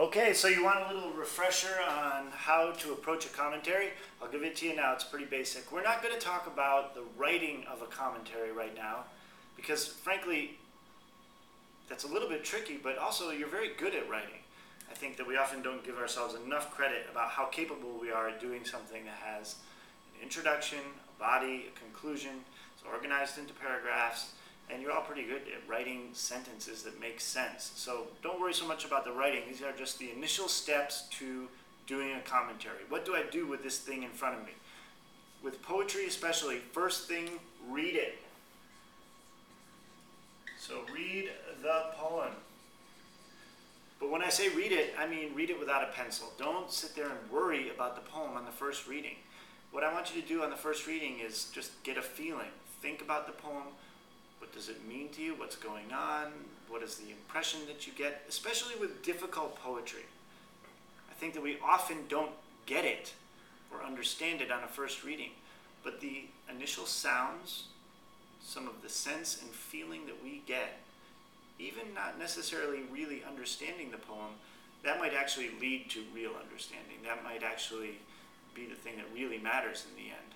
Okay, so you want a little refresher on how to approach a commentary? I'll give it to you now. It's pretty basic. We're not going to talk about the writing of a commentary right now because, frankly, that's a little bit tricky, but also you're very good at writing. I think that we often don't give ourselves enough credit about how capable we are at doing something that has an introduction, a body, a conclusion. It's organized into paragraphs. And you're all pretty good at writing sentences that make sense. So don't worry so much about the writing. These are just the initial steps to doing a commentary. What do I do with this thing in front of me? With poetry especially, first thing, read it. So read the poem. But when I say read it, I mean read it without a pencil. Don't sit there and worry about the poem on the first reading. What I want you to do on the first reading is just get a feeling. Think about the poem. What does it mean to you? What's going on? What is the impression that you get? Especially with difficult poetry. I think that we often don't get it or understand it on a first reading. But the initial sounds, some of the sense and feeling that we get, even not necessarily really understanding the poem, that might actually lead to real understanding. That might actually be the thing that really matters in the end.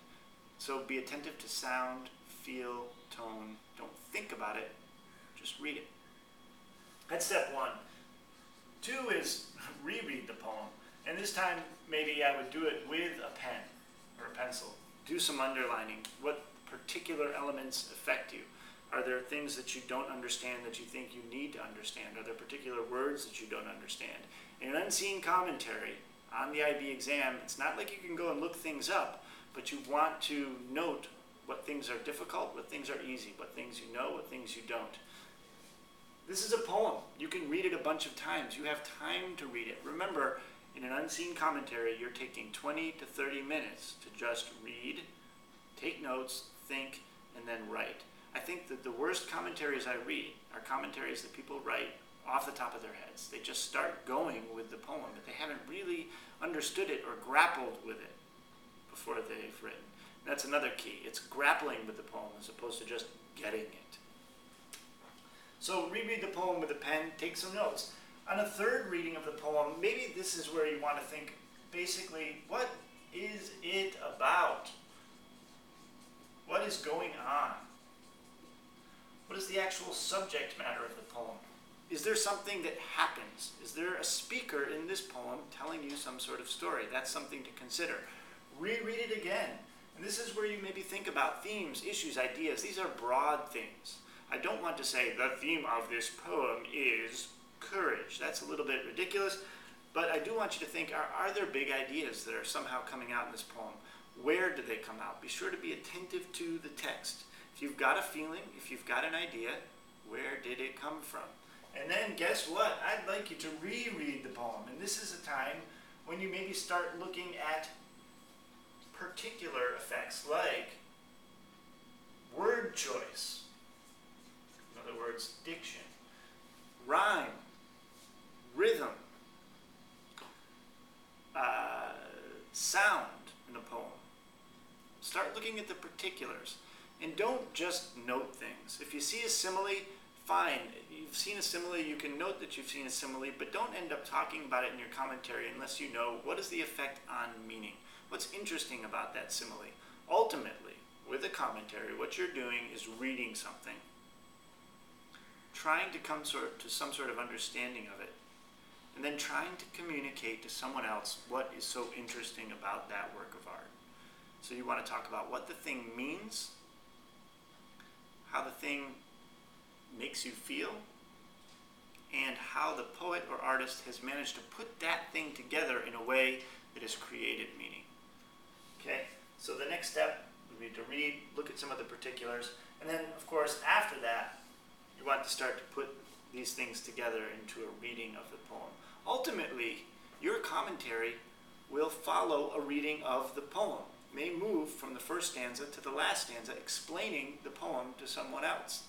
So be attentive to sound, feel, tone. Don't think about it, just read it. That's step one. Two is reread the poem. And this time, maybe I would do it with a pen or a pencil. Do some underlining. What particular elements affect you? Are there things that you don't understand that you think you need to understand? Are there particular words that you don't understand? In an unseen commentary on the IB exam, it's not like you can go and look things up, but you want to note what things are difficult, what things are easy, what things you know, what things you don't. This is a poem. You can read it a bunch of times. You have time to read it. Remember, in an unseen commentary, you're taking 20 to 30 minutes to just read, take notes, think, and then write. I think that the worst commentaries I read are commentaries that people write off the top of their heads. They just start going with the poem, but they haven't really understood it or grappled with it before they've written. That's another key. It's grappling with the poem as opposed to just getting it. So reread the poem with a pen, take some notes. On a third reading of the poem, maybe this is where you want to think, basically, what is it about? What is going on? What is the actual subject matter of the poem? Is there something that happens? Is there a speaker in this poem telling you some sort of story? That's something to consider. Reread it again. And this is where you maybe think about themes, issues, ideas. These are broad things. I don't want to say the theme of this poem is courage. That's a little bit ridiculous, but I do want you to think, are there big ideas that are somehow coming out in this poem? Where do they come out? Be sure to be attentive to the text. If you've got a feeling, if you've got an idea, where did it come from? And then guess what? I'd like you to reread the poem. And this is a time when you maybe start looking at particular effects like word choice, in other words, diction, rhyme, rhythm, sound in a poem. Start looking at the particulars and don't just note things. If you see a simile, fine. You've seen a simile, you can note that you've seen a simile, but don't end up talking about it in your commentary unless you know what is the effect on meaning. What's interesting about that simile? Ultimately, with a commentary, what you're doing is reading something, trying to come to some sort of understanding of it, and then trying to communicate to someone else what is so interesting about that work of art. So you want to talk about what the thing means, how the thing makes you feel, and how the poet or artist has managed to put that thing together in a way that has created meaning. Okay, so the next step would be to read, look at some of the particulars, and then, of course, after that, you want to start to put these things together into a reading of the poem. Ultimately, your commentary will follow a reading of the poem. It may move from the first stanza to the last stanza, explaining the poem to someone else.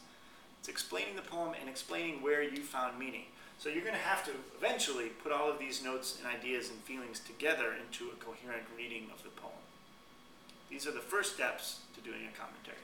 It's explaining the poem and explaining where you found meaning. So you're going to have to eventually put all of these notes and ideas and feelings together into a coherent reading of the poem. These are the first steps to doing a commentary.